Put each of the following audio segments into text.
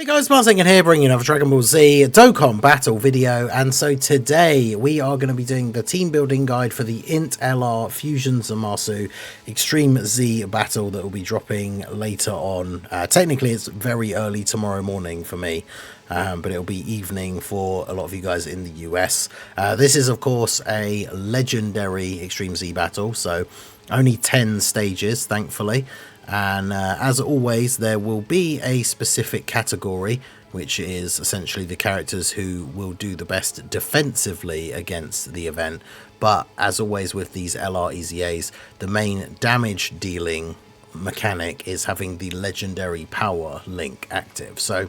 Hey guys, Marzing here, bringing another Dragon Ball Z Dokkan battle video, and so today we are going to be doing the team building guide for the INT LR Fusion Zamasu Extreme Z battle that will be dropping later on. Technically it's very early tomorrow morning for me, but it'll be evening for a lot of you guys in the US. This is of course a legendary Extreme Z battle, so only 10 stages thankfully. And as always, there will be a specific category, which is essentially the characters who will do the best defensively against the event. But as always with these LR EZAs, the main damage dealing mechanic is having the legendary power link active. So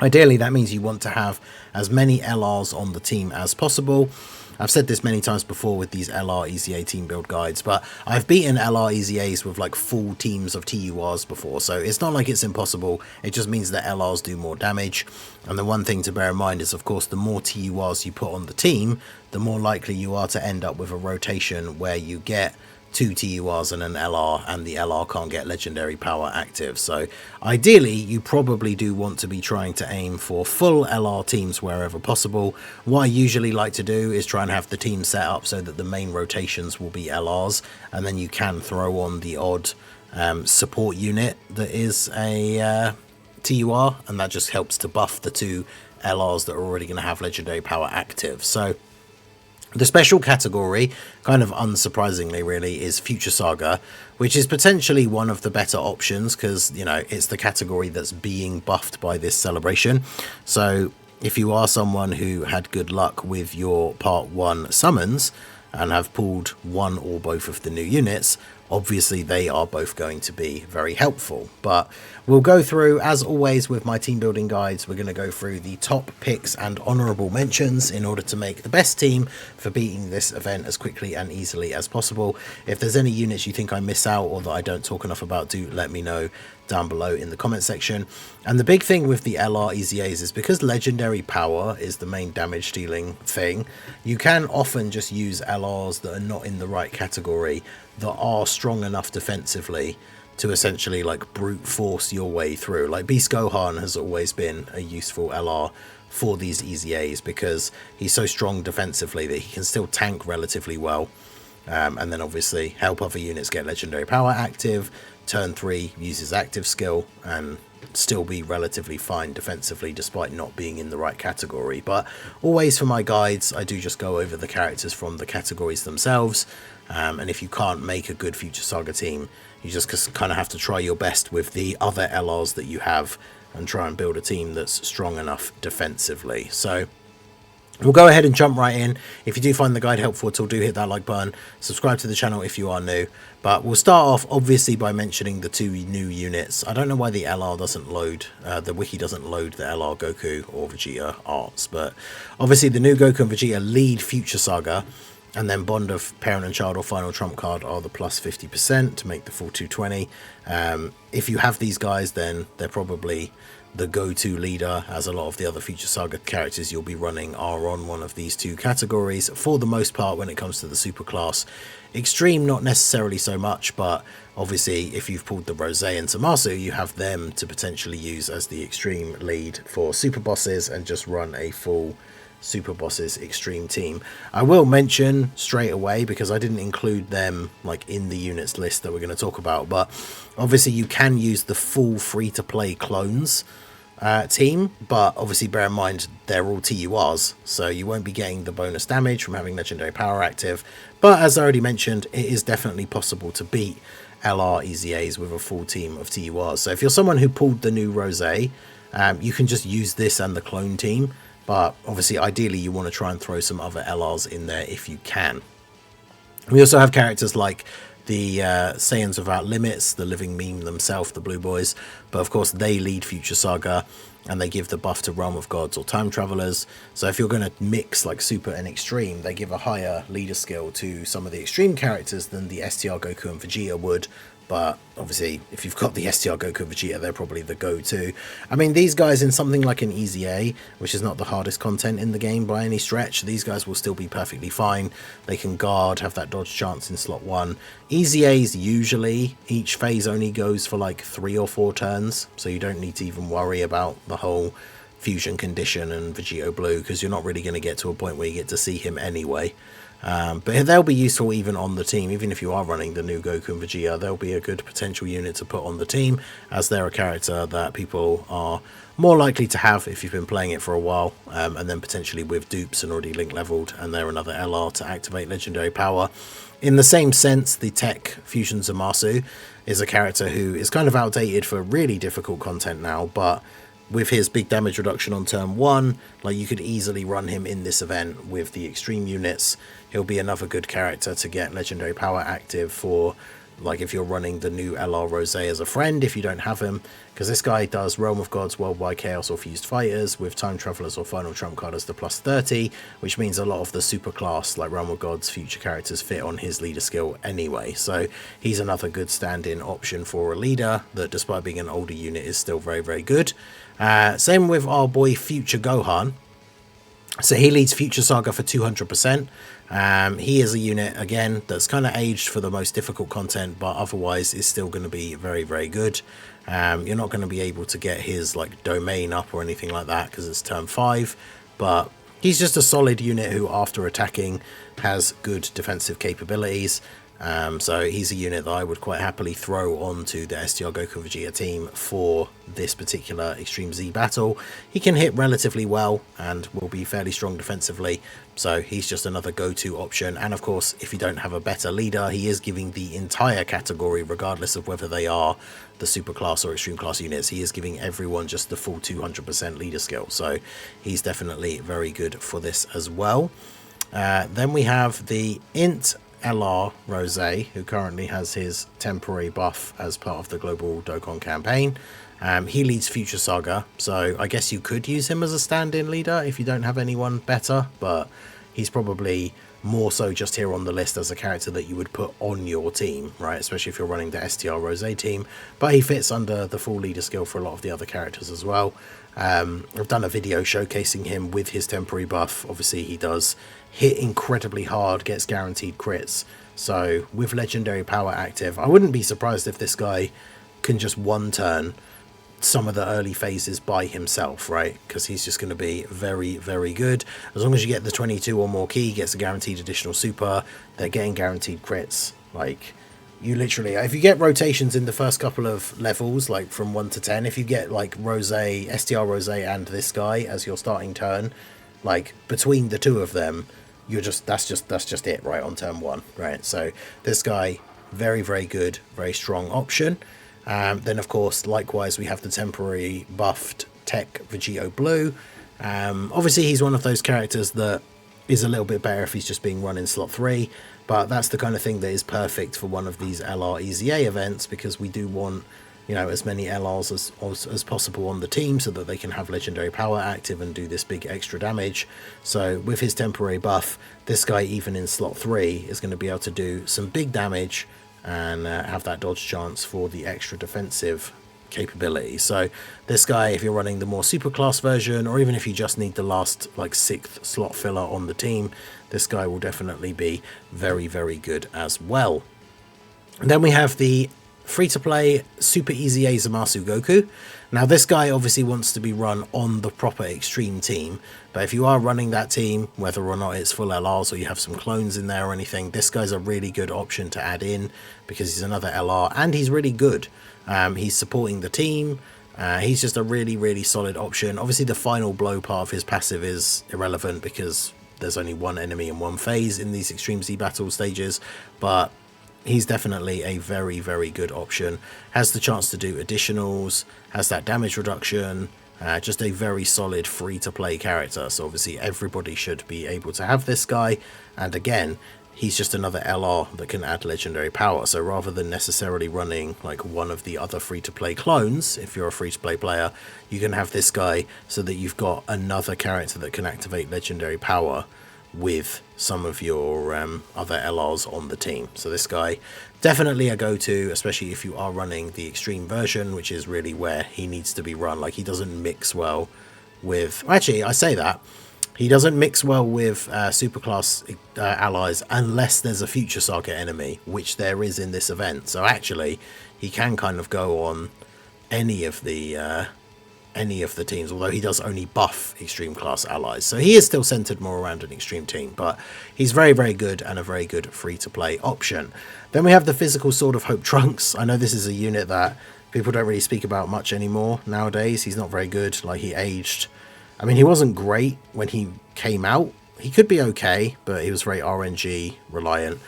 ideally that means you want to have as many LRs on the team as possible. I've said this many times before with these LR EZA team build guides, but I've beaten LR EZAs with like full teams of TURs before, so it's not like it's impossible. It just means that LRs do more damage. And the one thing to bear in mind is, of course, the more TURs you put on the team, the more likely you are to end up with a rotation where you get 2 TURs and an LR, and the LR can't get legendary power active. So ideally you probably do want to be trying to aim for full LR teams wherever possible. What I usually like to do is try and have the team set up so that the main rotations will be LRs, and then you can throw on the odd support unit that is a TUR, and that just helps to buff the 2 LRs that are already going to have legendary power active. So the special category, kind of unsurprisingly really, is Future Saga, which is potentially one of the better options because, you know, it's the category that's being buffed by this celebration. So if you are someone who had good luck with your Part 1 summons and have pulled one or both of the new units, obviously they are both going to be very helpful. But we'll go through, as always with my team building guides, we're going to go through the top picks and honourable mentions in order to make the best team for beating this event as quickly and easily as possible. If there's any units you think I miss out or that I don't talk enough about, do let me know down below in the comment section. And the big thing with the LR EZAs is because legendary power is the main damage dealing thing, you can often just use LRs that are not in the right category that are strong enough defensively to essentially like brute force your way through. Like Beast Gohan has always been a useful LR for these EZAs because he's so strong defensively that he can still tank relatively well, and then obviously help other units get legendary power active. Turn 3 uses active skill and still be relatively fine defensively despite not being in the right category. But always for my guides I do just go over the characters from the categories themselves, and if you can't make a good Future Saga team, you just kind of have to try your best with the other LRs that you have and try and build a team that's strong enough defensively. So we'll go ahead and jump right in. If you do find the guide helpful at all, do hit that like button, subscribe to the channel if you are new. But we'll start off obviously by mentioning the 2 new units. I don't know why the LR doesn't load, the wiki doesn't load the LR Goku or Vegeta arts, but obviously the new Goku and Vegeta lead Future Saga, and then Bond of Parent and Child or Final Trump card are the plus 50% to make the full 220. If you have these guys, then they're probably the go-to leader, as a lot of the other Future Saga characters you'll be running are on one of these 2 categories for the most part when it comes to the super class. Extreme not necessarily so much, but obviously if you've pulled the Rose and Zamasu, you have them to potentially use as the extreme lead for super bosses and just run a full super bosses extreme team. I will mention straight away, because I didn't include them like in the units list that we're going to talk about, but obviously you can use the full free-to-play clones team, but obviously bear in mind they're all TURs, so you won't be getting the bonus damage from having legendary power active. But as I already mentioned, it is definitely possible to beat LR EZAs with a full team of TURs. So if you're someone who pulled the new Rose, you can just use this and the clone team, but obviously ideally you want to try and throw some other LRs in there if you can. We also have characters like the Saiyans Without Limits, the living meme themselves, the Blue Boys, but of course they lead Future Saga and they give the buff to Realm of Gods or Time Travelers. So if you're going to mix like Super and Extreme, they give a higher leader skill to some of the Extreme characters than the STR Goku and Vegeta would But obviously, if you've got the STR Goku Vegeta, they're probably the go-to. I mean, these guys in something like an EZA, which is not the hardest content in the game by any stretch, these guys will still be perfectly fine. They can guard, have that dodge chance in slot 1. EZAs usually, each phase only goes for like 3 or 4 turns, so you don't need to even worry about the whole fusion condition and Vegito Blue, because you're not really going to get to a point where you get to see him anyway. But they'll be useful even on the team. Even if you are running the new Goku and Vegeta, they'll be a good potential unit to put on the team, as they're a character that people are more likely to have if you've been playing it for a while, and then potentially with dupes and already link leveled, and they're another LR to activate legendary power. In the same sense, the Tech Fusion Zamasu is a character who is kind of outdated for really difficult content now, but with his big damage reduction on turn 1, like, you could easily run him in this event with the extreme units. He'll be another good character to get legendary power active for, like, if you're running the new LR Rose as a friend, if you don't have him, because this guy does Realm of Gods, Worldwide Chaos or Fused Fighters with Time Travelers or Final Trump card as the +30, which means a lot of the super class, like Realm of Gods future characters, fit on his leader skill anyway. So he's another good stand-in option for a leader that, despite being an older unit, is still very, very good. Same with our boy Future Gohan. So he leads Future Saga for 200%. He is a unit, again, that's kind of aged for the most difficult content, but otherwise is still going to be very, very good. You're not going to be able to get his like domain up or anything like that because it's turn 5, but he's just a solid unit who, after attacking, has good defensive capabilities. So he's a unit that I would quite happily throw onto the STR Goku Vegeta team for this particular Extreme Z battle. He can hit relatively well and will be fairly strong defensively, so he's just another go-to option. And of course, if you don't have a better leader, he is giving the entire category, regardless of whether they are the super class or extreme class units, he is giving everyone just the full 200% leader skill, so he's definitely very good for this as well. Then we have the INT LR Rose, who currently has his temporary buff as part of the global Dokkan campaign. He leads Future Saga, so I guess you could use him as a stand-in leader if you don't have anyone better, but he's probably more so just here on the list as a character that you would put on your team, right? Especially if you're running the STR Rose team, but he fits under the full leader skill for a lot of the other characters as well. I've done a video showcasing him with his temporary buff. Obviously he does hit incredibly hard, gets guaranteed crits, so with legendary power active, I wouldn't be surprised if this guy can just one turn some of the early phases by himself, right? Because he's just going to be very, very good. As long as you get the 22 or more key, gets a guaranteed additional super, they're getting guaranteed crits. Like, you literally, if you get rotations in the first couple of levels, like from 1 to 10, if you get like Rose, STR Rose and this guy as your starting turn, like between the two of them, you're just, that's just it, right, on turn 1, right? So this guy, very, very good, very strong option. Then of course, likewise, we have the temporary buffed Tech Vegito Blue. Obviously he's one of those characters that is a little bit better if he's just being run in slot 3, but that's the kind of thing that is perfect for one of these LR EZA events, because we do want, you know, as many LRs as possible on the team so that they can have legendary power active and do this big extra damage. So with his temporary buff, this guy, even in slot 3, is going to be able to do some big damage and have that dodge chance for the extra defensive capability. So this guy, if you're running the more super class version, or even if you just need the last like 6th slot filler on the team, this guy will definitely be very, very good as well. And then we have the free-to-play Super EZA Zamasu Goku. Now this guy obviously wants to be run on the proper extreme team, but if you are running that team, whether or not it's full LRs or you have some clones in there or anything, this guy's a really good option to add in because he's another LR and he's really good. He's supporting the team. He's just a really, really solid option. Obviously the final blow part of his passive is irrelevant because there's only one enemy in one phase in these Extreme Z battle stages, but he's definitely a very, very good option. Has the chance to do additionals, has that damage reduction, just a very solid free-to-play character. So obviously everybody should be able to have this guy. And again, he's just another LR that can add legendary power. So rather than necessarily running like one of the other free-to-play clones, if you're a free-to-play player, you can have this guy so that you've got another character that can activate legendary power with some of your other LRs on the team. So this guy definitely a go-to, especially if you are running the extreme version, which is really where he needs to be run. Like, he doesn't mix well with, actually I say that he doesn't mix well with superclass allies unless there's a future saga enemy, which there is in this event. So actually he can kind of go on any of the teams, although he does only buff extreme class allies. So he is still centered more around an extreme team, but he's very, very good and a very good free-to-play option. Then we have the physical Sword of Hope Trunks. I know this is a unit that people don't really speak about much anymore nowadays. He's not very good. Like, he aged. I mean, he wasn't great when he came out. He could be okay, but he was very RNG reliant.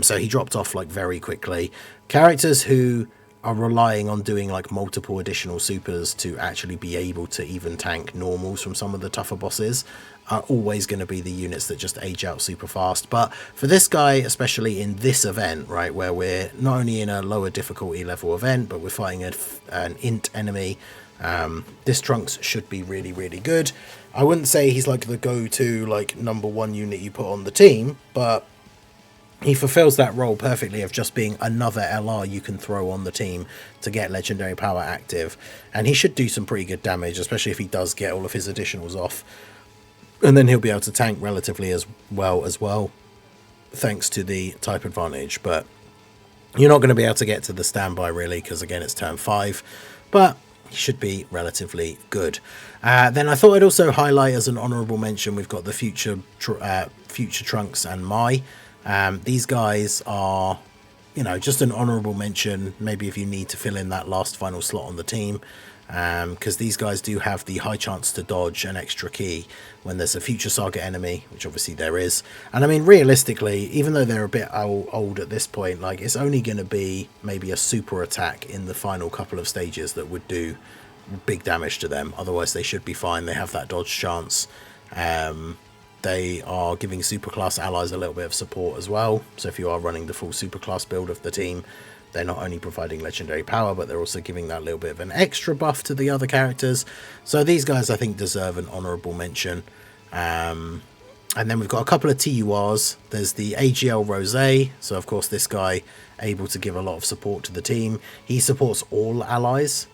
So he dropped off like very quickly. Characters who are relying on doing like multiple additional supers to actually be able to even tank normals from some of the tougher bosses are always going to be the units that just age out super fast. But for this guy, especially in this event, right, where we're not only in a lower difficulty level event, but we're fighting an INT enemy, this Trunks should be really, really good. I wouldn't say he's like the go-to like #1 unit you put on the team, but he fulfills that role perfectly of just being another LR you can throw on the team to get legendary power active. And he should do some pretty good damage, especially if he does get all of his additionals off. And then he'll be able to tank relatively as well, thanks to the type advantage. But you're not going to be able to get to the standby really, because again it's turn 5. But he should be relatively good. Then I thought I'd also highlight as an honourable mention, we've got the future Trunks and Mai. These guys are, you know, just an honourable mention, maybe if you need to fill in that last final slot on the team, because these guys do have the high chance to dodge an extra key when there's a future saga enemy, which obviously there is. And I mean, realistically, even though they're a bit old at this point, like, it's only going to be maybe a super attack in the final couple of stages that would do big damage to them. Otherwise they should be fine. They have that dodge chance. They are giving superclass allies a little bit of support as well. So if you are running the full superclass build of the team, they're not only providing legendary power, but they're also giving that little bit of an extra buff to the other characters. So these guys, I think, deserve an honourable mention. And then we've got a couple of TURs. There's the AGL Rosé. So of course this guy able to give a lot of support to the team. He supports all allies.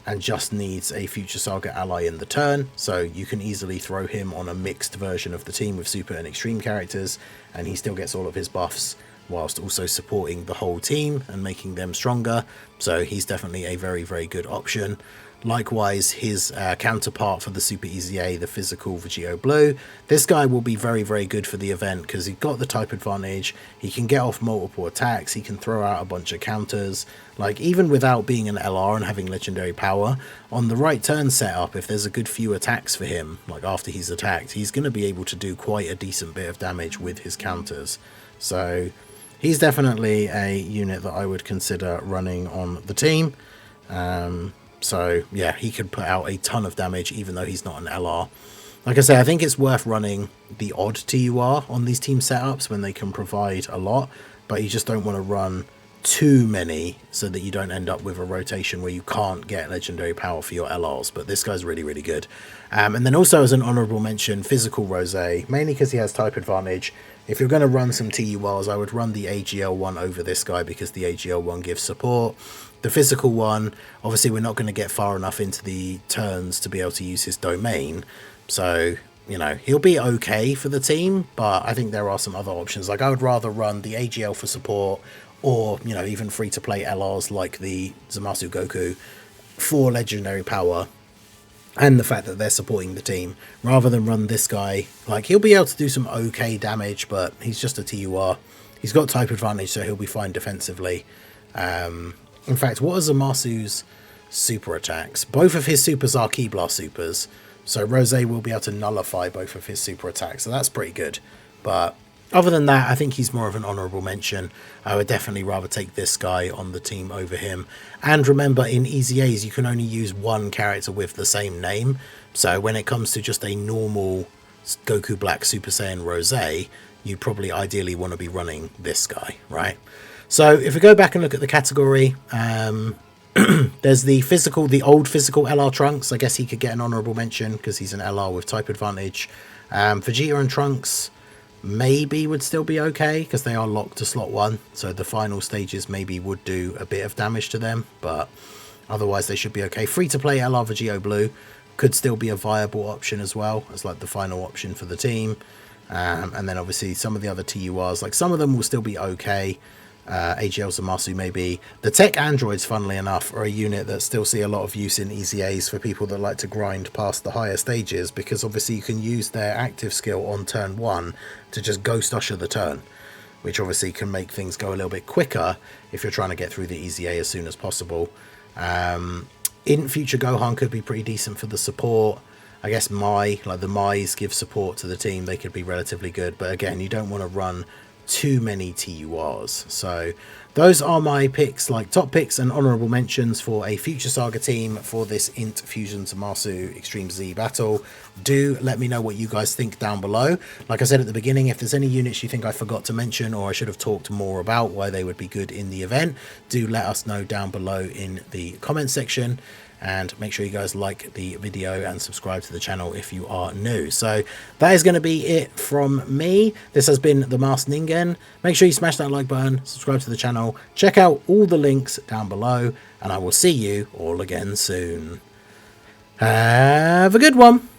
And just needs a future saga ally in the turn, so you can easily throw him on a mixed version of the team with super and extreme characters, and he still gets all of his buffs whilst also supporting the whole team and making them stronger. So he's definitely a very, very good option. Likewise, his counterpart for the Super EZA, the physical Vegito Blue, this guy will be very, very good for the event because he's got the type advantage. He can get off multiple attacks. He can throw out a bunch of counters. Like, even without being an LR and having legendary power, on the right turn setup, if there's a good few attacks for him, like after he's attacked, he's going to be able to do quite a decent bit of damage with his counters. So he's definitely a unit that I would consider running on the team. So yeah, he could put out a ton of damage even though he's not an LR. Like I say, I think it's worth running the odd TUR on these team setups when they can provide a lot, but you just don't want to run too many so that you don't end up with a rotation where you can't get legendary power for your LRs. But this guy's really, really good. And then also as an honourable mention, physical Rosé, mainly because he has type advantage. If you're going to run some TURs, I would run the AGL one over this guy because the AGL one gives support. The physical one, obviously we're not going to get far enough into the turns to be able to use his domain. So, you know, he'll be okay for the team, but I think there are some other options. Like, I would rather run the AGL for support, or, you know, even free-to-play LRs like the Zamasu Goku for legendary power and the fact that they're supporting the team, rather than run this guy. Like, he'll be able to do some okay damage, but he's just a TUR. He's got type advantage, so he'll be fine defensively. In fact, what are Zamasu's super attacks? Both of his supers are Ki Blast supers, so Rosé will be able to nullify both of his super attacks, so that's pretty good. But other than that, I think he's more of an honourable mention. I would definitely rather take this guy on the team over him. And remember, in EZAs, you can only use one character with the same name, so when it comes to just a normal Goku Black Super Saiyan Rosé, you probably ideally want to be running this guy, right? So if we go back and look at the category, there's the old physical LR Trunks. I guess he could get an honourable mention because he's an LR with type advantage. Vegeta and Trunks maybe would still be okay because they are locked to slot 1, so the final stages maybe would do a bit of damage to them, but otherwise they should be okay. Free to play LR Vegito Blue could still be a viable option as well as like the final option for the team. And then obviously some of the other TURs, like some of them will still be okay. AGL Zamasu maybe. The tech androids, funnily enough, are a unit that still see a lot of use in EZAs for people that like to grind past the higher stages, because obviously you can use their active skill on turn 1 to just ghost usher the turn, which obviously can make things go a little bit quicker if you're trying to get through the EZA as soon as possible. In future, Gohan could be pretty decent for the support. I guess the Mai's give support to the team. They could be relatively good, but again, you don't want to run too many TURs. So those are my picks, like top picks and honorable mentions for a future Saga team for this INT Fusion Zamasu Extreme Z battle. Do let me know what you guys think down below. Like I said at the beginning, if there's any units you think I forgot to mention or I should have talked more about why they would be good in the event, do let us know down below in the comment section. And make sure you guys like the video and subscribe to the channel if you are new. So that is going to be it from me. This has been the Masked Ningen. Make sure you smash that like button, subscribe to the channel, check out all the links down below, and I will see you all again soon. Have a good one.